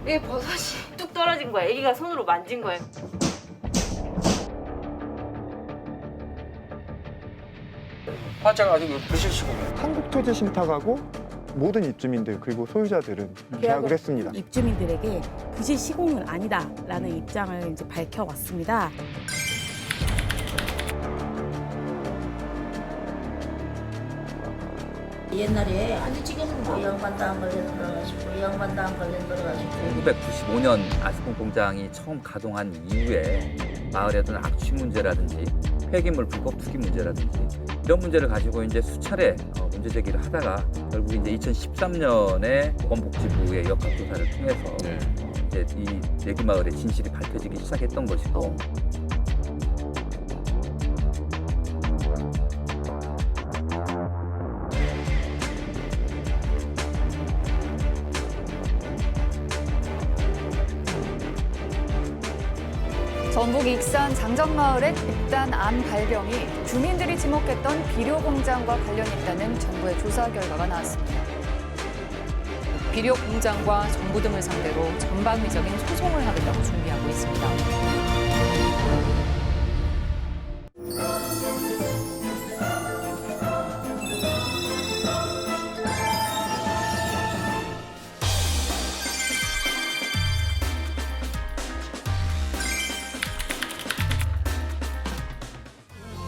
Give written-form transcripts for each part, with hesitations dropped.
이게 버섯이 뚝 떨어진 거야. 애기가 손으로 만진 거예요. 화자가 아직 드실 시공이에요. 한국토지신탁하고 모든 입주민들 그리고 소유자들은 계약을 했습니다. 입주민들에게 빚이 시공은 아니다라는 입장을 이제 밝혀왔습니다. 옛날에 아니 지금은 뭐 양반도 안 걸려 돌아가시고 양반도 안 걸려 돌아가시고 1995년 아스콘 공장이 처음 가동한 이후에 마을에 어떤 악취 문제라든지 폐기물 불법 투기 문제라든지 이런 문제를 가지고 이제 수차례 문제 제기를 하다가 결국 이제 2013년에 보건복지부의 역학조사를 통해서 이제 이 내기 마을의 진실이 밝혀지기 시작했던 것이고. 전북 익산 장정마을의 극단 암 발병이 주민들이 지목했던 비료 공장과 관련이 있다는 정부의 조사 결과가 나왔습니다. 비료 공장과 정부 등을 상대로 전방위적인 소송을 하겠다고 준비하고 있습니다.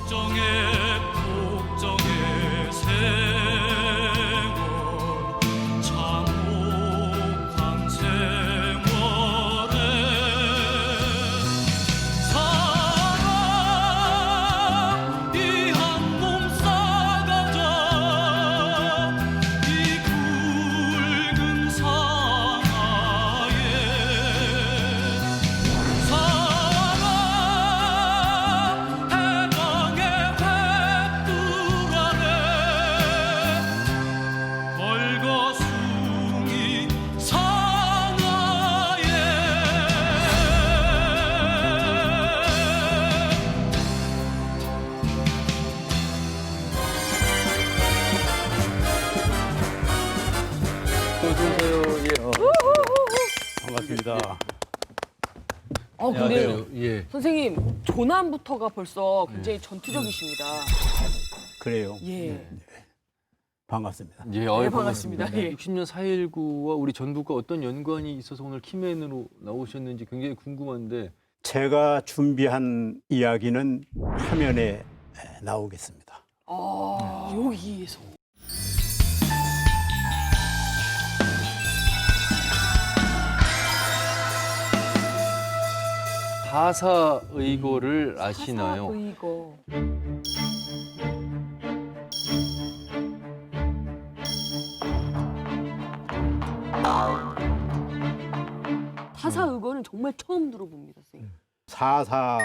복정의 세월 참혹한 세월에 사랑 이 한 몸 싸가자 이 굵은 상하에 해방의 횃불 안에 걸거숭이 상하에 반갑습니다. 근데 선생님 조남부터가 벌써 굉장히 전투적이십니다. 그래요. 예. 반갑습니다. 네, 반갑습니다. 예. 60년 4.19와 우리 전북과 어떤 연관이 있어서 오늘 키맨으로 나오셨는지 굉장히 궁금한데. 제가 준비한 이야기는 화면에 나오겠습니다. 여기에서. 사사의거를 아시나요? 사사의거. 사사의거는 정말 처음 들어봅니다, 선생님. 사사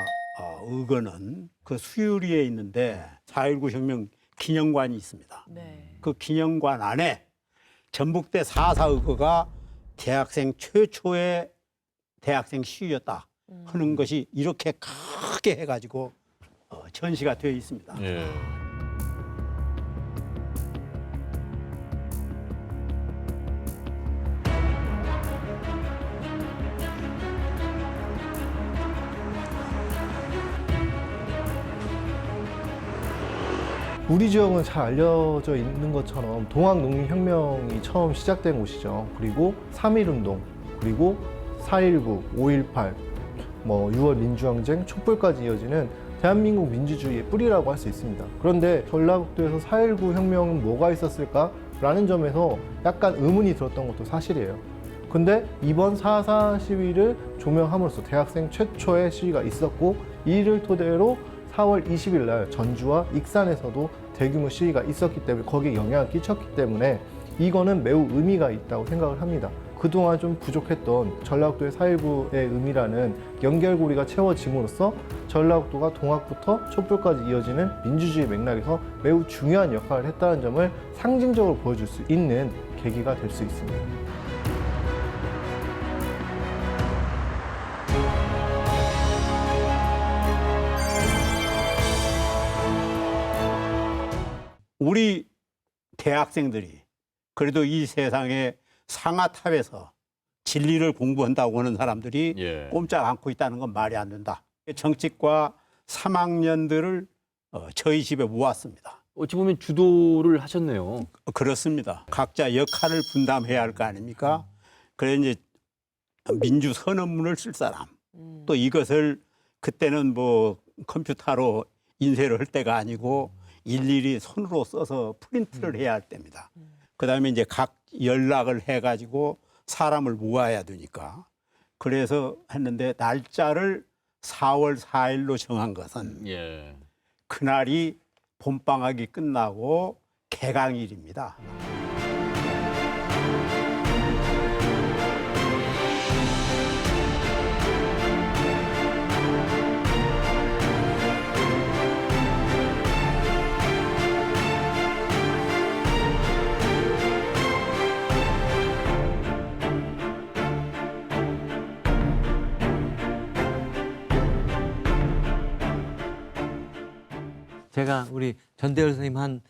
의거는 그 수유리에 있는데 4.19 혁명 기념관이 있습니다. 네. 그 기념관 안에 전북대 사사 의거가 대학생 최초의 대학생 시위였다 하는 것이 이렇게 크게 해가지고 전시가 되어 있습니다. 우리 지역은 잘 알려져 있는 것처럼 동학농민혁명이 처음 시작된 곳이죠. 그리고 3.1운동, 그리고 4.19, 5.18, 6월 민주항쟁, 촛불까지 이어지는 대한민국 민주주의의 뿌리라고 할 수 있습니다. 그런데 전라북도에서 4.19 혁명은 뭐가 있었을까라는 점에서 약간 의문이 들었던 것도 사실이에요. 근데 이번 4.4 시위를 조명함으로써 대학생 최초의 시위가 있었고, 이를 토대로 4월 20일 날 전주와 익산에서도 대규모 시위가 있었기 때문에 거기에 영향을 끼쳤기 때문에 이거는 매우 의미가 있다고 생각을 합니다. 그동안 좀 부족했던 전라북도의 4.19의 의미라는 연결고리가 채워짐으로써 전라북도가 동학부터 촛불까지 이어지는 민주주의 맥락에서 매우 중요한 역할을 했다는 점을 상징적으로 보여줄 수 있는 계기가 될 수 있습니다. 우리 대학생들이 그래도 이 세상의 상아탑에서 진리를 공부한다고 하는 사람들이 예. 꼼짝 않고 있다는 건 말이 안 된다. 정치과 3학년들을 저희 집에 모았습니다. 어찌 보면 주도를 하셨네요. 그렇습니다. 각자 역할을 분담해야 할 거 아닙니까? 그래 이제 민주 선언문을 쓸 사람, 또 이것을 그때는 뭐 컴퓨터로 인쇄를 할 때가 아니고 일일이 손으로 써서 프린트를 해야 할 때입니다. 그다음에 이제 각 연락을 해가지고 사람을 모아야 되니까 그래서 했는데 날짜를 4월 4일로 정한 것은 예. 그날이 봄방학이 끝나고 개강일입니다. 제가 우리 전대열 선생님 한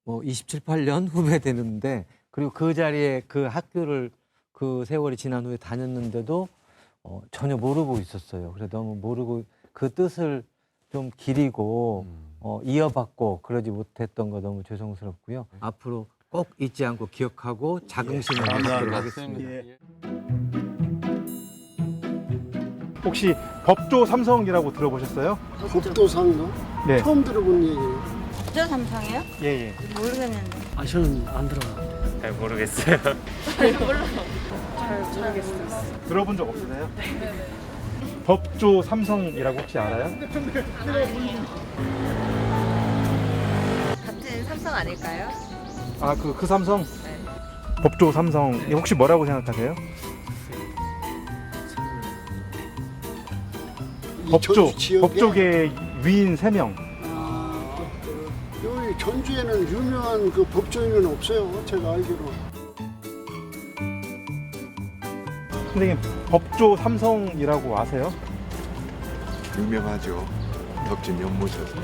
뭐 27, 8년 후배 되는데 그리고 그 자리에 그 학교를 그 세월이 지난 후에 다녔는데도 전혀 모르고 있었어요. 그래서 너무 모르고 그 뜻을 좀 기리고 이어받고 그러지 못했던 거 너무 죄송스럽고요. 앞으로 꼭 잊지 않고 기억하고 자긍심을 가지도록 하겠습니다. 혹시 법조 삼성이라고 들어보셨어요? 법조 삼성? 네. 처음 들어본 얘기예요. 저 삼성이요? 예, 예. 모르겠는데. 아, 저는 안 들어봤는데. 잘 모르겠어요. 잘 모르겠어요. 들어본 적 없으세요? 법조 삼성이라고 혹시 알아요? 같은 삼성 아닐까요? 아, 그 삼성? 법조 삼성 혹시 뭐라고 생각하세요? 법조계 위인 3명. 여기 전주에는 유명한 그 법조인은 없어요. 제가 알기로. 선생님, 법조 삼성이라고 아세요? 유명하죠. 덕진 연못에서.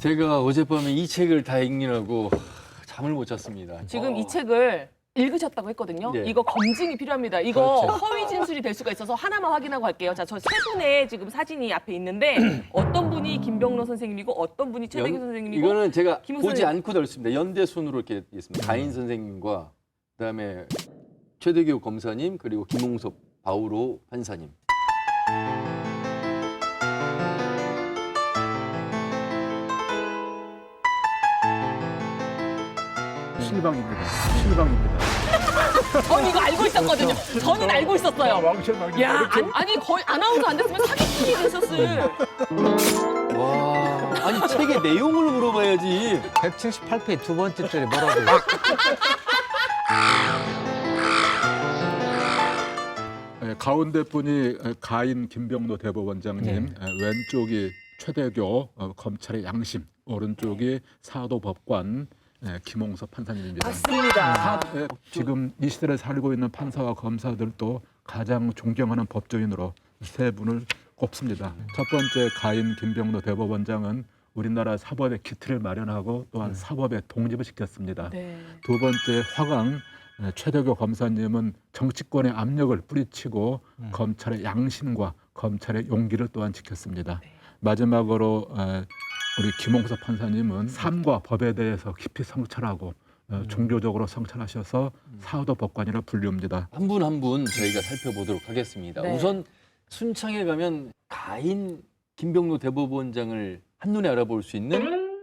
제가 어젯밤에 이 책을 다 읽느라고 잠을 못 잤습니다. 지금 이 책을 읽으셨다고 했거든요. 네. 이거 검증이 필요합니다. 이거 그렇죠. 허위 진술이 될 수가 있어서 하나만 확인하고 갈게요. 자, 저 세 분의 지금 사진이 앞에 있는데 어떤 분이 김병로 선생님이고 어떤 분이 최대규 선생님이고 이거는 제가 김웅 보지 선생님. 않고 넣었습니다. 연대 순으로 이렇게 있습니다. 가인 선생님과 그다음에 최대규 검사님 그리고 김홍섭 바우로 판사님. 실망입니다. 실망입니다. 저는 이거 알고 있었거든요. 저는 알고 있었어요. 야, 아니 거의 아나운서 안 됐으면 사기꾼이 되셨을. 와, 아니 책의 내용을 물어봐야지. 178페이지 두 번째 줄에 뭐라고? 가운데 분이 가인 김병로 대법원장님, 왼쪽이 최대교 검찰의 양심, 오른쪽이 사도법관 김홍섭 판사님입니다. 맞습니다. 지금 이 시대를 살고 있는 판사와 검사들도 가장 존경하는 법조인으로 세 분을 꼽습니다. 첫 번째 가인 김병로 대법원장은 우리나라 사법의 기틀을 마련하고 또한 사법의 독립을 시켰습니다. 두 번째 화강 최대교 검사님은 정치권의 압력을 뿌리치고 검찰의 양심과 검찰의 용기를 또한 지켰습니다. 마지막으로 우리 김홍섭 판사님은 삶과 법에 대해서 깊이 성찰하고 종교적으로 성찰하셔서 사도법관이라 불리웁니다. 한 분 한 분 저희가 살펴보도록 하겠습니다. 네. 우선 순창에 가면 가인 김병로 대법원장을 한눈에 알아볼 수 있는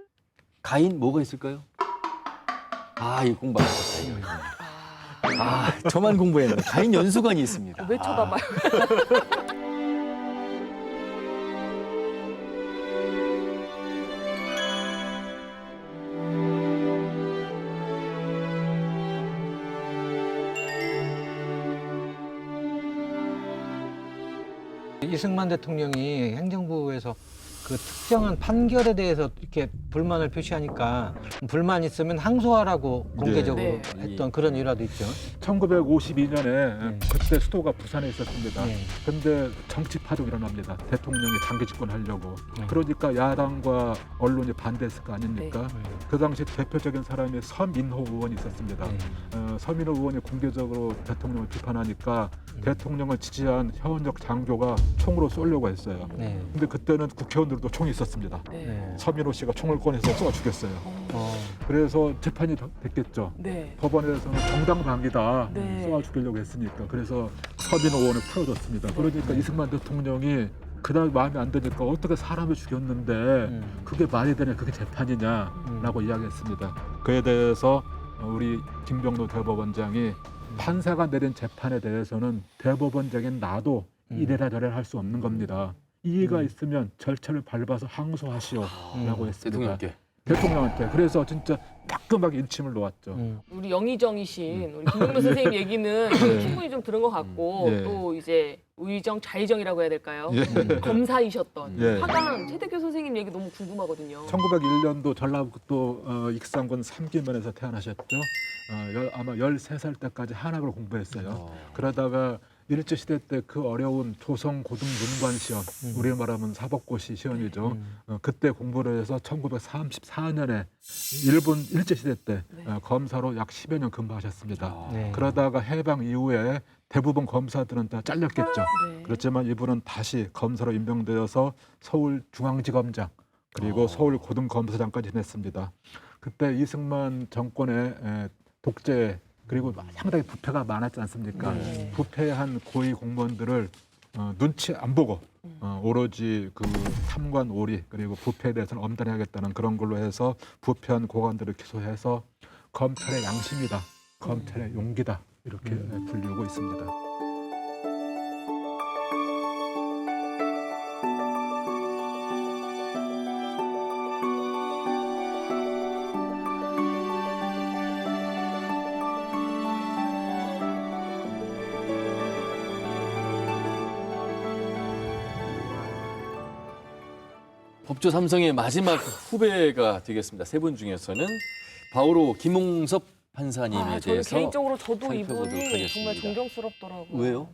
가인 뭐가 있을까요? 아, 이 공부 안 했었다. 이거. 아, 저만 공부했네. 가인 연수관이 있습니다. 왜 쳐다봐요? 이승만 대통령이 행정부에서 그 특정한 판결에 대해서 이렇게 불만을 표시하니까 불만 있으면 항소하라고 공개적으로 네. 했던 그런 일화도 있죠. 1952년에 그때 수도가 부산에 있었습니다. 네. 근데 정치 파동이 일어납니다. 대통령이 장기 집권하려고. 그러니까 야당과 언론이 반대했을 거 아닙니까? 그 당시 대표적인 사람이 서민호 의원이 있었습니다. 서민호 의원이 공개적으로 대통령을 비판하니까 대통령을 지지한 현역 장교가 총으로 쏘려고 했어요. 근데 그때는 국회의원들도 총이 있었습니다. 서민호 씨가 총을 꺼내서 쏘아 죽였어요. 그래서 재판이 됐겠죠. 법원에서는 정당방위다. 쏘아 죽이려고 했으니까. 그래서 서민호 의원을 풀어줬습니다. 그러니까 이승만 대통령이 그다음 마음에 안 드니까 어떻게 사람을 죽였는데 그게 말이 되냐, 그게 재판이냐라고 이야기했습니다. 그에 대해서 우리 김병로 대법원장이 판사가 내린 재판에 대해서는 대법원장인 나도 이래라 저래라 할 수 없는 겁니다. 이의가 있으면 절차를 밟아서 항소하시오라고 했습니다. 대통령한테. 그래서 진짜 따끔하게 인침을 놓았죠. 우리 영의정이신 우리 김병로 선생님 얘기는 충분히 좀 들은 것 같고 또 이제 의정 좌의정이라고 해야 될까요? 검사이셨던 하강 최대교 선생님 얘기 너무 궁금하거든요. 1901년도 전라북도 익산군 삼기면에서 태어나셨죠. 아마 13살 때까지 한학을 공부했어요. 그러다가 일제시대 때 그 어려운 조선고등문관 시험, 우리를 말하면 사법고시 시험이죠. 그때 공부를 해서 1934년에 일본 일제시대 때 검사로 약 10여 년 근무하셨습니다. 그러다가 해방 이후에 대부분 검사들은 다 잘렸겠죠. 그렇지만 이분은 다시 검사로 임명되어서 서울중앙지검장 그리고 서울고등검사장까지 지냈습니다. 그때 이승만 정권의 독재 그리고 상당히 부패가 많았지 않습니까? 부패한 고위 공무원들을 눈치 안 보고 오로지 그 탐관 오리 그리고 부패에 대해서는 엄단해야겠다는 그런 걸로 해서 부패한 고관들을 기소해서 검찰의 양심이다, 검찰의 용기다 이렇게 불리우고 있습니다. 법조 삼성의 마지막 후배가 되겠습니다. 세 분 중에서는 바로 김홍섭 판사님에 저는 대해서 개인적으로 저도 살펴보도록 이분이 하겠습니다. 정말 존경스럽더라고요. 왜요?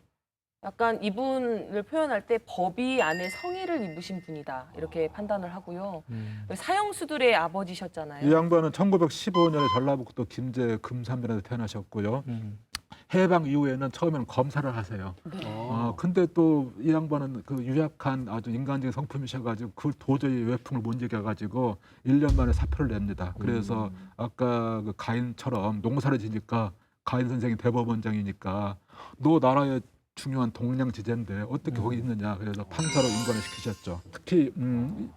약간 이분을 표현할 때 법이 안에 성의를 입으신 분이다 이렇게 판단을 하고요. 사형수들의 아버지셨잖아요. 이 양반은 1915년에 전라북도 김제 금산면에서 태어나셨고요. 해방 이후에는 처음에는 검사를 하세요. 근데 또 이 양반은 그 유약한 아주 인간적인 성품이셔가지고 그걸 도저히 외풍을 못 이겨가지고 1년 만에 사표를 냅니다. 그래서 아까 그 가인처럼 농사를 지니까 가인 선생이 대법원장이니까 너 나라의 중요한 동량 지제인데 어떻게 거기 있느냐. 그래서 판사로 임관을 시키셨죠. 특히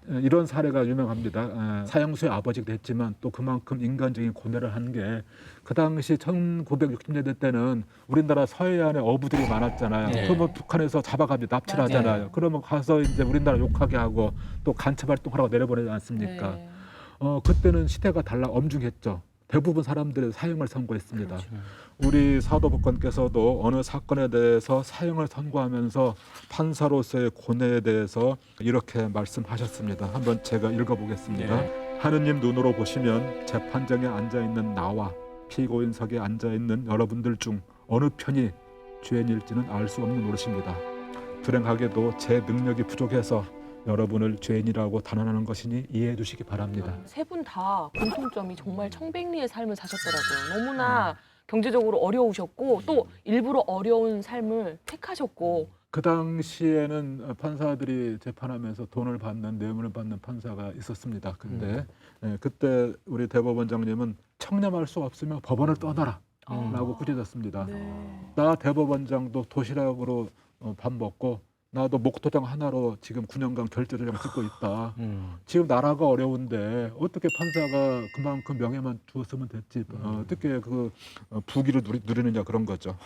이런 사례가 유명합니다. 사형수의 아버지가 됐지만 또 그만큼 인간적인 고뇌를 한 게 그 당시 1960년대 때는 우리나라 서해안에 어부들이 많았잖아요. 그러면 북한에서 잡아가지고 납치를 하잖아요. 그러면 가서 이제 우리나라 욕하게 하고 또 간첩 활동하라고 내려보내지 않습니까? 그때는 시대가 달라 엄중했죠. 대부분 사람들이 사형을 선고했습니다. 우리 사도법관께서도 어느 사건에 대해서 사형을 선고하면서 판사로서의 고뇌에 대해서 이렇게 말씀하셨습니다. 한번 제가 읽어보겠습니다. 하느님 눈으로 보시면 재판정에 앉아있는 나와 피고인석에 앉아있는 여러분들 중 어느 편이 죄인일지는 알 수 없는 노릇입니다. 불행하게도 제 능력이 부족해서 여러분을 죄인이라고 단언하는 것이니 이해해 주시기 바랍니다. 세 분 다 공통점이 정말 청백리의 삶을 사셨더라고요. 너무나 경제적으로 어려우셨고 또 일부러 어려운 삶을 택하셨고. 그 당시에는 판사들이 재판하면서 돈을 받는 뇌물을 받는 판사가 있었습니다. 근데 그때 우리 대법원장님은 청렴할 수 없으면 법원을 떠나라 라고 꾸짖었습니다. 나 대법원장도 도시락으로 밥 먹고 나도 목도장 하나로 지금 9년간 결재도장 찍고 있다. 지금 나라가 어려운데 어떻게 판사가 그만큼 명예만 주었으면 됐지. 어떻게 그 부귀를 누리느냐 그런 거죠.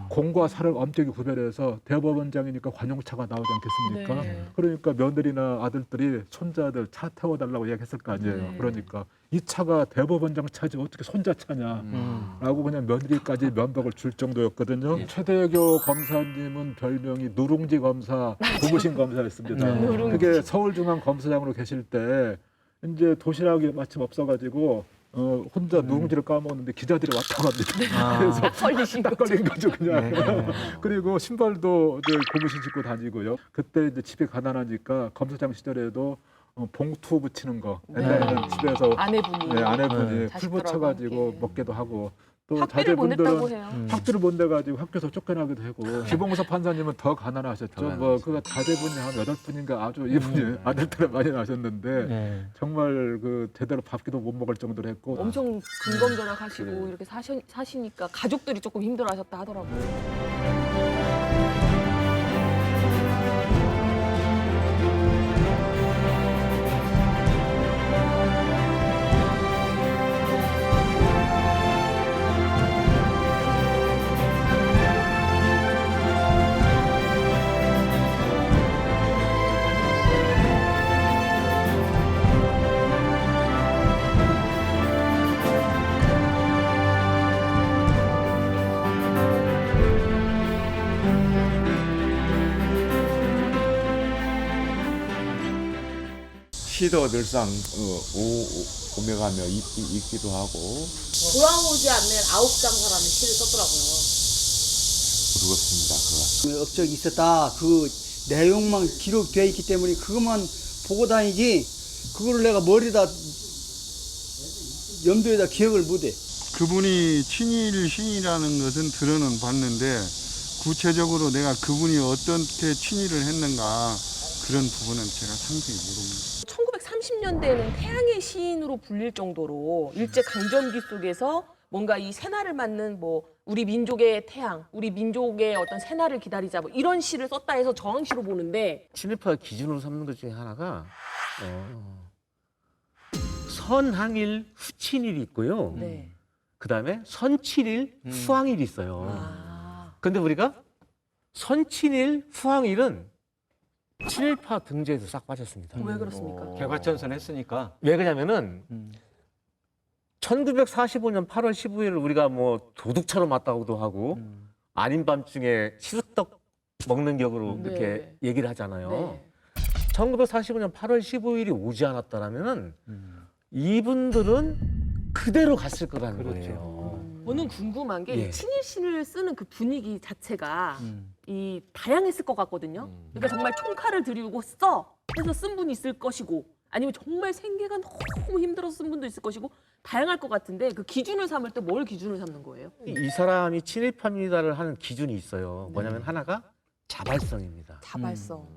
공과 사를 엄격히 구별해서 대법원장이니까 관용차가 나오지 않겠습니까? 그러니까 며느리나 아들들이 손자들 차 태워달라고 이야기했을 거 아니에요. 그러니까 이 차가 대법원장 차지 어떻게 손자차냐라고 그냥 며느리까지 면박을 줄 정도였거든요. 최대교 검사님은 별명이 누룽지 검사, 고무신 검사였습니다. 그게 서울중앙검사장으로 계실 때 이제 도시락이 마침 없어가지고 혼자 누룽지를 까먹었는데 기자들이 왔다 갔는데 그래서 딱 걸린 거죠 그냥. 그리고 신발도 이제 고무신 신고 다니고요. 그때 이제 집이 가난하니까 검사장 시절에도 봉투 붙이는 거 옛날에는 집에서 아내분이 풀 붙여가지고 먹기도 하고 또 학비를 못 냈다고 해요. 학비를 못 내가지고 학교에서 쫓겨나기도 하고 기봉사 판사님은 더 가난하셨죠. 뭐 그가 자제분이 한 8분인가 아주 이분이 아들들을 많이 낳으셨는데 정말 그 제대로 밥기도 못 먹을 정도로 했고 엄청 근검절약하시고 이렇게 사시니까 가족들이 조금 힘들어하셨다 하더라고요. 시도 늘상 오며가며 있기도 하고. 돌아오지 않는 9장사라는 시를 썼더라고요. 그렇습니다. 그 업적이 있었다. 그 내용만 기록되어 있기 때문에 그것만 보고 다니지 그거를 내가 머리에다 염두에다 기억을 못해. 그분이 친일 시인이라는 것은 들어는 봤는데 구체적으로 내가 그분이 어떻게 친일을 했는가 그런 부분은 제가 상세히 모릅니다. 1930년대에는 태양의 시인으로 불릴 정도로 일제 강점기 속에서 뭔가 이 새날을 맞는 뭐 우리 민족의 태양, 우리 민족의 어떤 새날을 기다리자 뭐 이런 시를 썼다 해서 저항시로 보는데 친일파 기준으로 삼는 것 중에 하나가 선항일 후친일이 있고요. 그다음에 선친일 후항일이 있어요. 근데 우리가 선친일 후항일은 친일파 등재에서 싹 빠졌습니다. 왜 그렇습니까? 개과천선 했으니까. 왜 그러냐면은 1945년 8월 15일을 우리가 뭐 도둑처럼 왔다고도 하고 아닌 밤중에 시루떡 먹는 격으로 이렇게 얘기를 하잖아요. 1945년 8월 15일이 오지 않았다라면은 이분들은 그대로 갔을 거라는 거예요. 저는 궁금한 게 이 친일신을 쓰는 그 분위기 자체가 이 다양했을 것 같거든요. 그러니까 정말 총칼을 들이고 써 해서 쓴 분이 있을 것이고 아니면 정말 생계가 너무 힘들어서 쓴 분도 있을 것이고 다양할 것 같은데 그 기준을 삼을 때 뭘 기준을 삼는 거예요? 이 사람이 친일파입니다를 하는 기준이 있어요. 뭐냐면 하나가 자발성입니다. 자발성.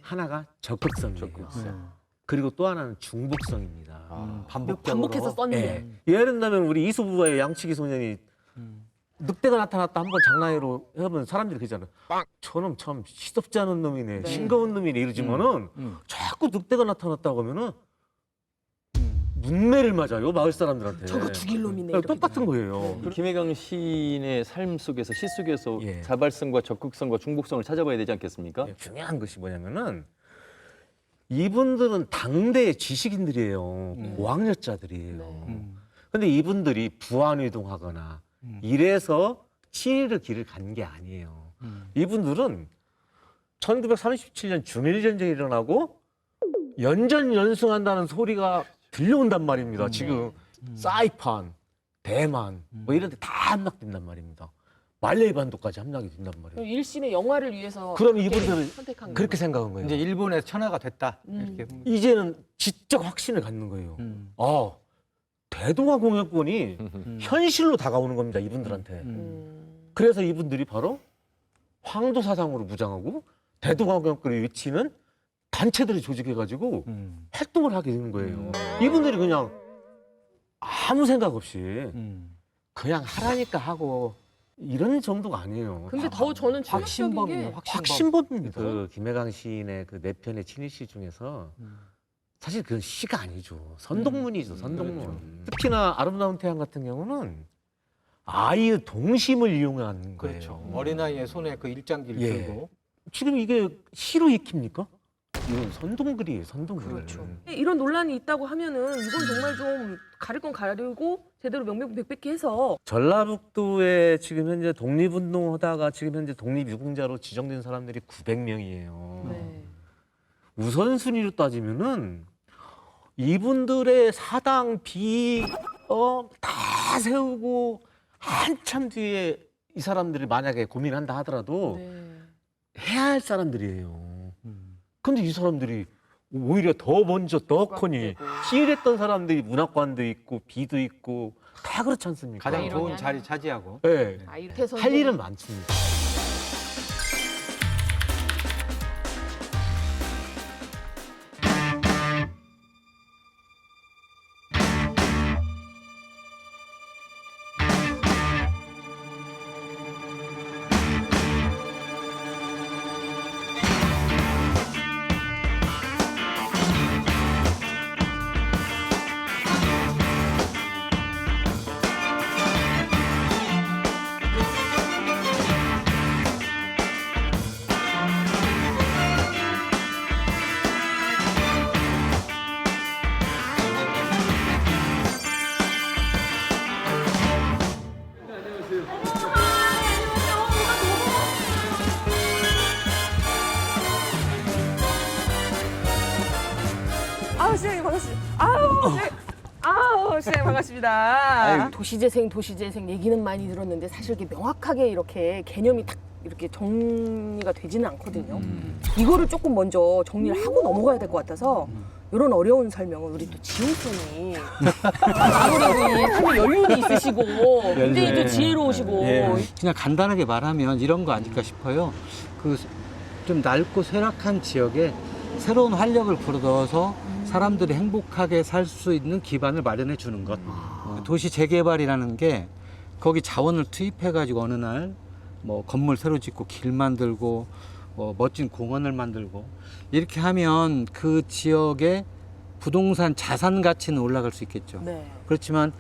하나가 적극성이에요. 그리고 또 하나는 중복성입니다. 반복해서 썼는데. 예를 들면 우리 이수부의 양치기 소년이 늑대가 나타났다 한번 장난으로 해보면 사람들이 그러잖아요. 저놈 참 시덥지 않은 놈이네, 싱거운 놈이네 이러지만은 자꾸 늑대가 나타났다고 하면은 문매를 맞아요 마을 사람들한테. 저거 죽일 놈이네. 똑같은 거예요. 김혜경 시인의 삶 속에서 시 속에서 자발성과 적극성과 중복성을 찾아봐야 되지 않겠습니까? 중요한 것이 뭐냐면은 이분들은 당대의 지식인들이에요. 고학력자들이에요. 근데 이분들이 부안이동하거나 이래서 친일의 길을 간 게 아니에요. 이분들은 1937년 중일전쟁이 일어나고 연전연승한다는 소리가 들려온단 말입니다. 지금 사이판, 대만 뭐 이런 데 다 함락된단 말입니다. 말레이 반도까지 함락이 된단 말이에요. 일신의 영화를 위해서 그럼 이분들은 선택한 그렇게 생각한 거예요. 이제 일본에서 천하가 됐다. 이렇게. 이제는 지적 확신을 갖는 거예요. 아, 대동아 공영권이 현실로 다가오는 겁니다. 이분들한테. 그래서 이분들이 바로 황도 사상으로 무장하고 대동아 공영권을 외치는 단체들을 조직해가지고 활동을 하게 되는 거예요. 이분들이 그냥 아무 생각 없이 그냥 하라니까 하고 이런 정도가 아니에요. 근데 더 저는 충격적인 게 확신범입니다. 그 김혜강 시인의 그 네 편의 친일시 중에서 사실 그건 시가 아니죠. 선동문이죠. 선동문. 그렇죠. 특히나 아름다운 태양 같은 경우는 아이의 동심을 이용한 거예요. 그렇죠. 어린아이의 손에 그 일장기를 들고. 지금 이게 시로 익힙니까? 이건 선동글이에요, 선동글. 그렇죠. 이런 논란이 있다고 하면은 이건 정말 좀 가릴 건 가리고 제대로 명명백백히 해서 전라북도에 지금 현재 독립운동하다가 지금 현재 독립유공자로 지정된 사람들이 900명이에요. 네. 우선순위로 따지면은 이분들의 사당 다 세우고 한참 뒤에 이 사람들이 만약에 고민한다 하더라도 해야 할 사람들이에요. 근데 이 사람들이 오히려 더 먼저 떡하니 시일했던 사람들이 문학관도 있고 비도 있고 다 그렇지 않습니까? 가장 좋은 자리 차지하고. 네. 할 일은 많습니다. 시장님 반갑습니다. 시장님 반갑습니다. 도시재생 얘기는 많이 들었는데 사실 이게 명확하게 이렇게 개념이 딱 이렇게 정리가 되지는 않거든요. 이거를 조금 먼저 정리를 하고 넘어가야 될 것 같아서 이런 어려운 설명을 우리 또 지용선이 아무래도 삶에 연륜이 있으시고 굉장히 또 지혜로우시고 그냥 간단하게 말하면 이런 거 아닐까 싶어요. 그 좀 낡고 쇠락한 지역에 새로운 활력을 불어넣어서 사람들이 행복하게 살 수 있는 기반을 마련해 주는 것. 도시 재개발이라는 게 거기 자원을 투입해 가지고 어느 날 뭐 건물 새로 짓고 길 만들고 멋진 공원을 만들고 이렇게 하면 그 지역의 부동산 자산 가치는 올라갈 수 있겠죠. 그렇지만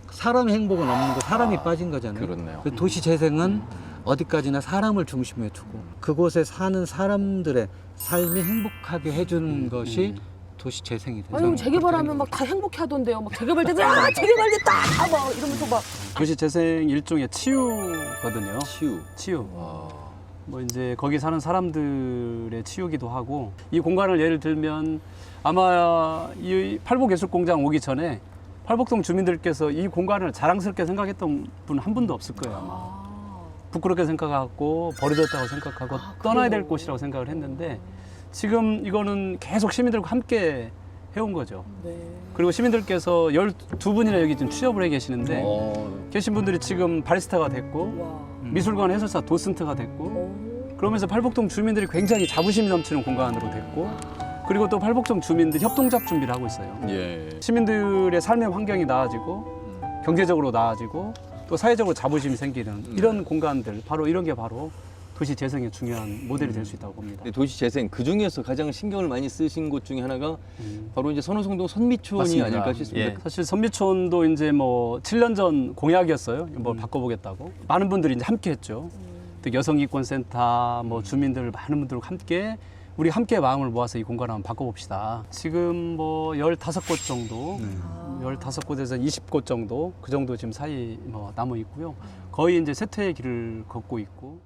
사람 행복은 없는 거, 사람이 빠진 거잖아요. 그렇네요. 그 도시 재생은 어디까지나 사람을 중심에 두고 그곳에 사는 사람들의 삶이 행복하게 해주는 것이 도시 재생이 되죠. 아니 재개발하면 막 다 행복해 하던데요. 막 재개발됐다, 재개발됐다, 막 이러면서 막. 도시 재생 일종의 치유거든요. 치유. 뭐 이제 거기 사는 사람들의 치유기도 하고 이 공간을 예를 들면 아마 이 팔복예술공장 오기 전에 팔복동 주민들께서 이 공간을 자랑스럽게 생각했던 분 한 분도 없을 거예요. 아마. 부끄럽게 생각하고 버려졌다고 생각하고 떠나야 될 곳이라고 생각을 했는데 지금 이거는 계속 시민들과 함께 해온 거죠. 그리고 시민들께서 12분이나 여기 지금 취업을 해 계시는데 계신 분들이 지금 바리스타가 됐고 미술관 해설사 도슨트가 됐고 그러면서 팔복동 주민들이 굉장히 자부심이 넘치는 공간으로 됐고 그리고 또 팔복동 주민들 협동작 준비를 하고 있어요. 시민들의 삶의 환경이 나아지고 경제적으로 나아지고 또 사회적으로 자부심이 생기는 이런 공간들 바로 이런 게 바로 도시 재생의 중요한 모델이 될 수 있다고 봅니다. 도시 재생 그 중에서 가장 신경을 많이 쓰신 곳 중에 하나가 바로 이제 선호성동 선미촌이 맞습니다. 아닐까 싶습니다. 예. 사실 선미촌도 이제 뭐 7년 전 공약이었어요. 뭘 바꿔보겠다고 많은 분들이 이제 함께했죠. 또 여성이권센터, 뭐 주민들 많은 분들과 함께 우리 함께 마음을 모아서 이 공간을 한번 바꿔봅시다. 지금 뭐 15곳 정도, 15곳에서 20곳 정도 그 정도 지금 사이 뭐 남아 있고요. 거의 이제 쇠퇴의 길을 걷고 있고.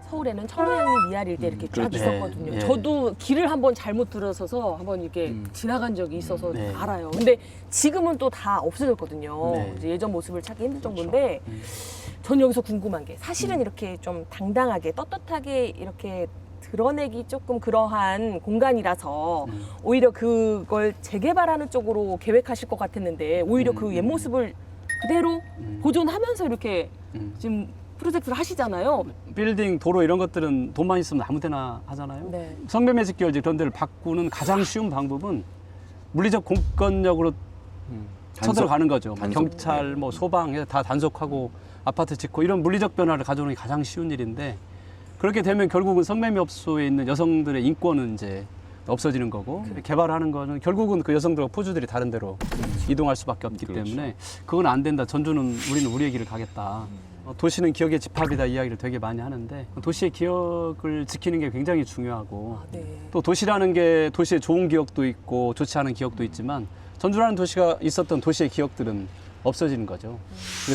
서울에는 청량리 미아리 때 이렇게 쫙 그렇죠. 있었거든요. 예. 저도 길을 한번 잘못 들어서서 한번 이렇게 지나간 적이 있어서 네. 알아요. 근데 지금은 또 다 없어졌거든요. 네. 이제 예전 모습을 찾기 힘들 정도인데 전 여기서 궁금한 게 사실은 이렇게 좀 당당하게 떳떳하게 이렇게 드러내기 조금 그러한 공간이라서 오히려 그걸 재개발하는 쪽으로 계획하실 것 같았는데 오히려 그 옛 모습을 그대로 보존하면서 이렇게 지금 프로젝트를 하시잖아요. 빌딩, 도로 이런 것들은 돈만 있으면 아무 데나 하잖아요. 네. 성매매직 결제 그런 데를 바꾸는 가장 쉬운 방법은 물리적 공권력으로 쳐들어가는 거죠. 뭐 경찰, 뭐 소방 다 단속하고 아파트 짓고 이런 물리적 변화를 가져오는 게 가장 쉬운 일인데 그렇게 되면 결국은 성매매업소에 있는 여성들의 인권은 이제 없어지는 거고 개발하는 거는 결국은 그 여성들과 포주들이 다른 데로 이동할 수밖에 없기 때문에 그건 안 된다. 전주는 우리는 우리의 길을 가겠다. 도시는 기억의 집합이다 이야기를 되게 많이 하는데 도시의 기억을 지키는 게 굉장히 중요하고 또 도시라는 게 도시의 좋은 기억도 있고 좋지 않은 기억도 있지만 전주라는 도시가 있었던 도시의 기억들은 없어지는 거죠.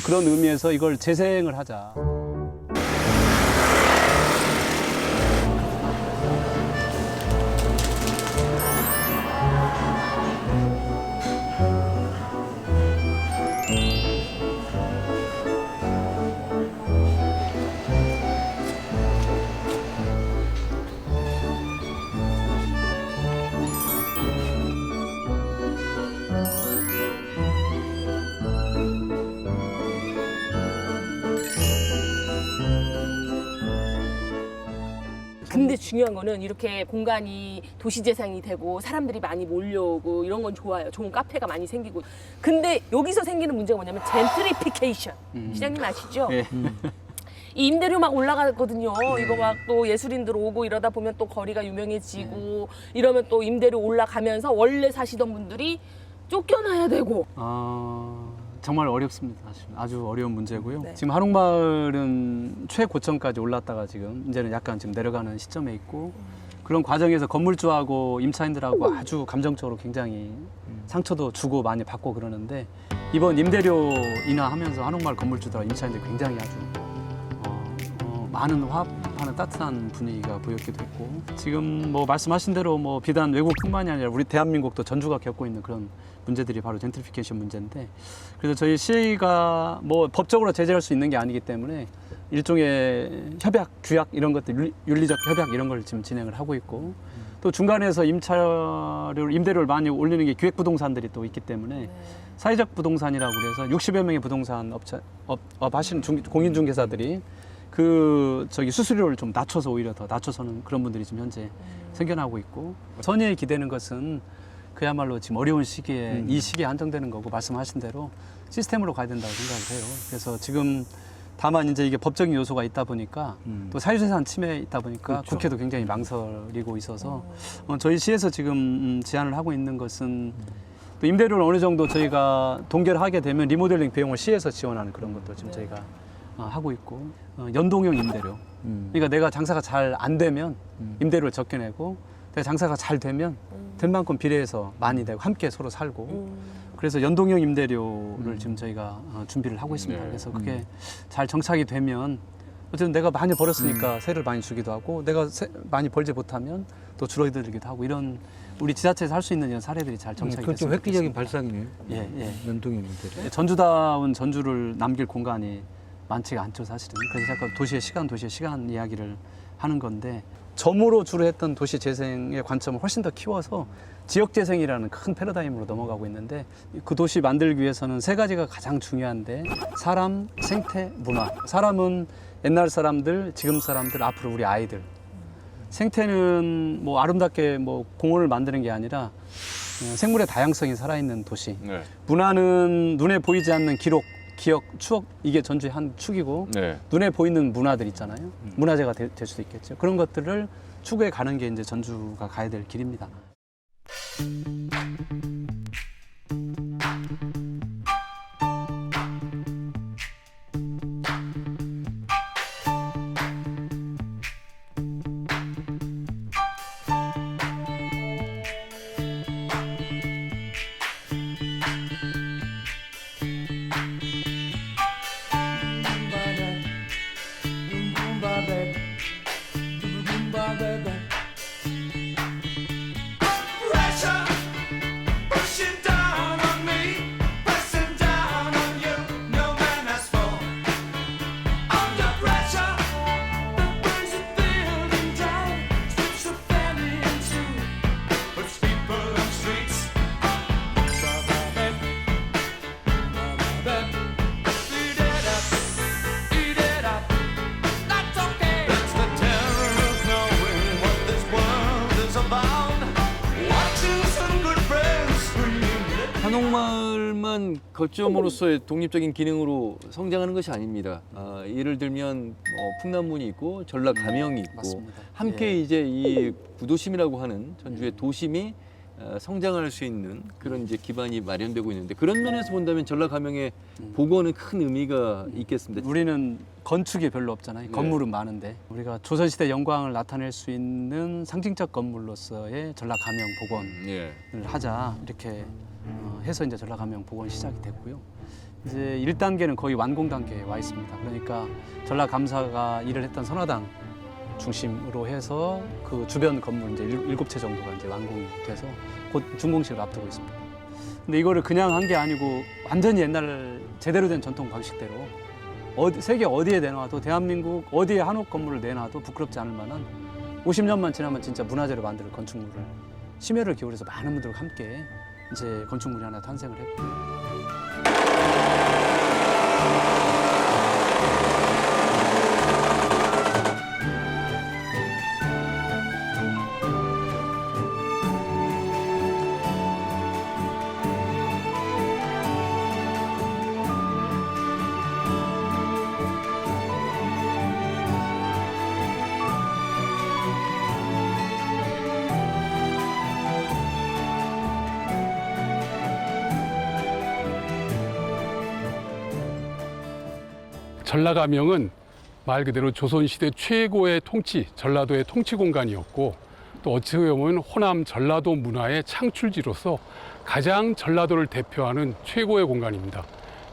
그런 의미에서 이걸 재생을 하자. 근데 중요한 거는 이렇게 공간이 도시재생이 되고 사람들이 많이 몰려오고 이런 건 좋아요. 좋은 카페가 많이 생기고. 근데 여기서 생기는 문제가 뭐냐면 젠트리피케이션. 시장님 아시죠? 네. 이 임대료 막 올라가거든요. 이거 막 또 예술인들 오고 이러다 보면 또 거리가 유명해지고 이러면 또 임대료 올라가면서 원래 사시던 분들이 쫓겨나야 되고. 정말 어렵습니다. 사실. 아주 어려운 문제고요. 지금 한옥마을은 최고점까지 올랐다가 지금 이제는 약간 지금 내려가는 시점에 있고 그런 과정에서 건물주하고 임차인들하고 아주 감정적으로 굉장히 상처도 주고 많이 받고 그러는데 이번 임대료 인하하면서 한옥마을 건물주들과 임차인들이 굉장히 아주 많은 화합하는 따뜻한 분위기가 보였기도 했고 지금 뭐 말씀하신 대로 뭐 비단 외국뿐만이 아니라 우리 대한민국도 전주가 겪고 있는 그런 문제들이 바로 젠트리피케이션 문제인데 그래서 저희 시가 뭐 법적으로 제재할 수 있는 게 아니기 때문에 일종의 협약, 규약 이런 것들 윤리적 협약 이런 걸 지금 진행을 하고 있고 또 중간에서 임대료를 많이 올리는 게 기획부동산들이 또 있기 때문에 사회적 부동산이라고 그래서 60여 명의 부동산 업 하시는 공인중개사들이 수수료를 좀 낮춰서 오히려 더 낮춰서는 그런 분들이 지금 현재 생겨나고 있고 선의에 기대는 것은 그야말로 지금 어려운 시기에 이 시기에 한정되는 거고 말씀하신 대로 시스템으로 가야 된다고 생각을 해요. 그래서 지금 다만 이제 이게 법적인 요소가 있다 보니까 또 사유재산 침해에 있다 보니까 국회도 굉장히 망설이고 있어서 저희 시에서 지금 제안을 하고 있는 것은 또 임대료를 어느 정도 저희가 동결하게 되면 리모델링 비용을 시에서 지원하는 그런 것도 지금 저희가 하고 있고 연동형 임대료. 그러니까 내가 장사가 잘 안 되면 임대료를 적게 내고 내가 장사가 잘 되면 된 만큼 비례해서 많이 내고 함께 서로 살고 그래서 연동형 임대료를 지금 저희가 준비를 하고 있습니다. 그래서 그게 잘 정착이 되면 어쨌든 내가 많이 벌었으니까 세를 많이 주기도 하고 내가 많이 벌지 못하면 또 줄어들기도 하고 이런 우리 지자체에서 할 수 있는 이런 사례들이 잘 정착이 됐습니다. 그건 좀 획기적인 발상이네요. 예. 연동형 임대료. 전주다운 전주를 남길 공간이 많지가 않죠, 사실은. 그래서 약간 도시의 시간 이야기를 하는 건데 점으로 주로 했던 도시 재생의 관점을 훨씬 더 키워서 지역 재생이라는 큰 패러다임으로 넘어가고 있는데 그 도시 만들기 위해서는 세 가지가 가장 중요한데 사람, 생태, 문화. 사람은 옛날 사람들, 지금 사람들, 앞으로 우리 아이들. 생태는 뭐 아름답게 뭐 공원을 만드는 게 아니라 생물의 다양성이 살아있는 도시. 문화는 눈에 보이지 않는 기록, 기억, 추억 이게 전주의 한 축이고 눈에 보이는 문화들 있잖아요. 문화재가 될 수도 있겠죠. 그런 것들을 추구해 가는 게 이제 전주가 가야 될 길입니다. this world is about. Watching some good friends swimming. 한옥마을만 거점으로서의 독립적인 기능으로 성장하는 것이 아닙니다. 예를 들면 풍남문이 있고 전라가명이 있고 함께 이제 이 구도심이라고 하는 전주의 도심이 성장할 수 있는 그런 이제 기반이 마련되고 있는데 그런 면에서 본다면 전라가명의 복원은 큰 의미가 있겠습니다. 우리는 건축이 별로 없잖아요. 건물은 많은데 우리가 조선시대 영광을 나타낼 수 있는 상징적 건물로서의 전라가명 복원을 하자 이렇게 해서 이제 전라가명 복원 시작이 됐고요. 이제 1단계는 거의 완공 단계에 와 있습니다. 그러니까 전라감사가 일을 했던 선화당 중심으로 해서 그 주변 건물 이제 7채 정도가 이제 완공이 돼서 곧 준공식을 앞두고 있습니다. 근데 이거를 그냥 한 게 아니고 완전히 옛날 제대로 된 전통 방식대로 세계 어디에 내놔도 대한민국 어디에 한옥 건물을 내놔도 부끄럽지 않을 만한 50년만 지나면 진짜 문화재로 만들 건축물을 심혈을 기울여서 많은 분들과 함께 이제 건축물이 하나 탄생을 했고. 전라가명은 말 그대로 조선시대 최고의 통치, 전라도의 통치 공간이었고 또 어찌 보면 호남 전라도 문화의 창출지로서 가장 전라도를 대표하는 최고의 공간입니다.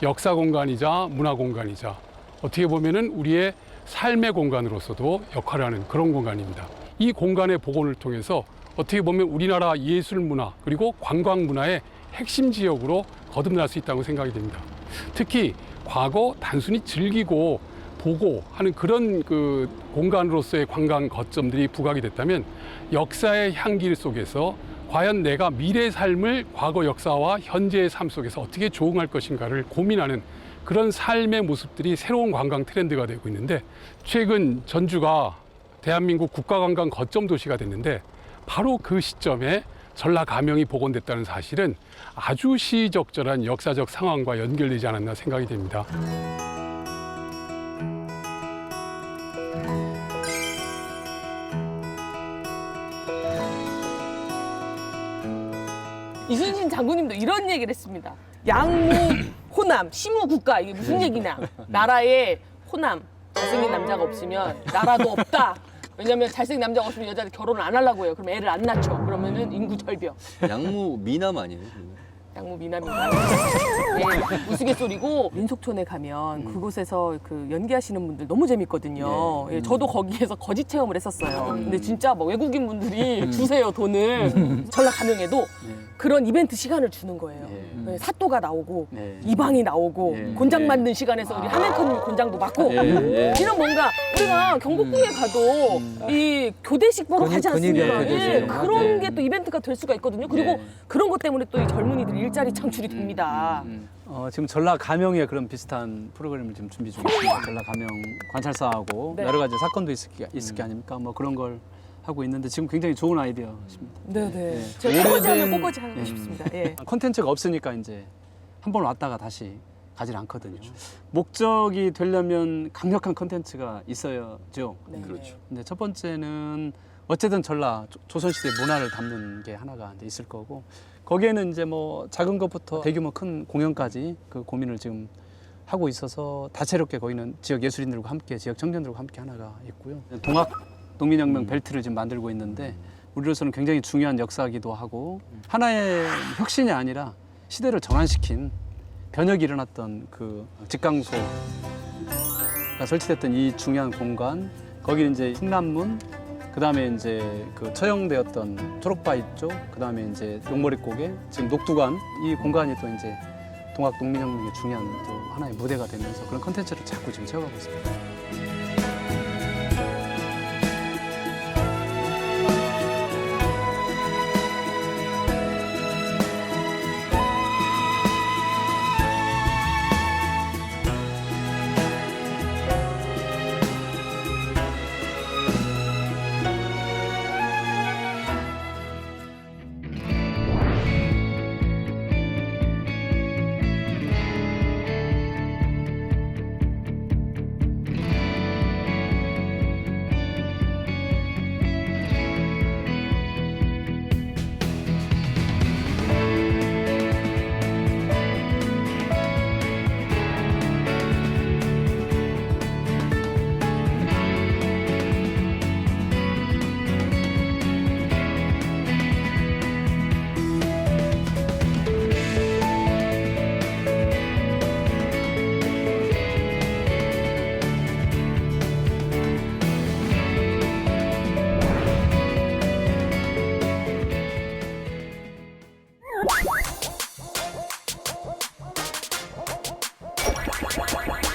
역사 공간이자 문화 공간이자 어떻게 보면은 우리의 삶의 공간으로서도 역할을 하는 그런 공간입니다. 이 공간의 복원을 통해서 어떻게 보면 우리나라 예술 문화 그리고 관광 문화의 핵심 지역으로 거듭날 수 있다고 생각이 됩니다. 특히 과거 단순히 즐기고 보고 하는 그런 그 공간으로서의 관광 거점들이 부각이 됐다면 역사의 향기 속에서 과연 내가 미래의 삶을 과거 역사와 현재의 삶 속에서 어떻게 조응할 것인가를 고민하는 그런 삶의 모습들이 새로운 관광 트렌드가 되고 있는데 최근 전주가 대한민국 국가관광 거점 도시가 됐는데 바로 그 시점에 전라가명이 복원됐다는 사실은 아주 시의적절한 역사적 상황과 연결되지 않았나 생각이 됩니다. 이순신 장군님도 이런 얘기를 했습니다. 양무, 호남, 시무국가 이게 무슨 얘기냐. 나라에 호남, 잘생긴 남자가 없으면 나라도 없다. 왜냐면 잘생긴 남자가 없으면 여자들 결혼을 안 하려고 해요. 그럼 애를 안 낳죠. 그러면은 인구 절벽. 양무 미남 아니에요? 양무 미남인가요? 네, 우스갯소리고 민속촌에 가면 그곳에서 그 연기하시는 분들 너무 재밌거든요. 예, 저도 거기에서 거짓 체험을 했었어요. 근데 진짜 뭐 외국인 분들이 주세요 돈을. 전라가명에도 그런 이벤트 시간을 주는 거예요. 네, 사또가 나오고 이방이 나오고 곤장 맞는 시간에서 우리 하멘커님 곤장도 맞고 이런 뭔가 우리가 경복궁에 가도 이 교대식 보러 가지 않습니까? 예, 그런 게 또 이벤트가 될 수가 있거든요. 그리고 그런 것 때문에 또 이 젊은이들이 일자리 창출이 됩니다. 지금 전라가명에 그런 비슷한 프로그램을 지금 준비 중입니다. 전라가명 관찰사하고 여러 가지 사건도 있을 게 아닙니까? 뭐 그런 걸 하고 있는데 지금 굉장히 좋은 아이디어십니다. 네네. 제가 꽃꽂이 꽃꽂이 하고 싶습니다. 예. 콘텐츠가 없으니까 이제 한 번 왔다가 다시 가지 않거든요. 목적이 되려면 강력한 콘텐츠가 있어야죠. 그렇죠. 근데 첫 번째는 어쨌든 전라 조선시대 문화를 담는 게 하나가 이제 있을 거고 거기에는 이제 뭐 작은 것부터 대규모 큰 공연까지 그 고민을 지금 하고 있어서 다채롭게 거기는 지역 예술인들과 함께 지역 청년들과 함께 하나가 있고요. 동학 농민혁명 벨트를 지금 만들고 있는데 우리로서는 굉장히 중요한 역사이기도 하고 하나의 혁신이 아니라 시대를 전환시킨 변혁이 일어났던 그 직강소가 설치됐던 이 중요한 공간 거기는 이제 풍남문 그다음에 이제 그 처형되었던 초록바위 쪽 그다음에 이제 용머리고개 지금 녹두관 이 공간이 또 이제 동학 농민혁명의 중요한 또 하나의 무대가 되면서 그런 컨텐츠를 자꾸 지금 채워가고 있습니다. Thank you.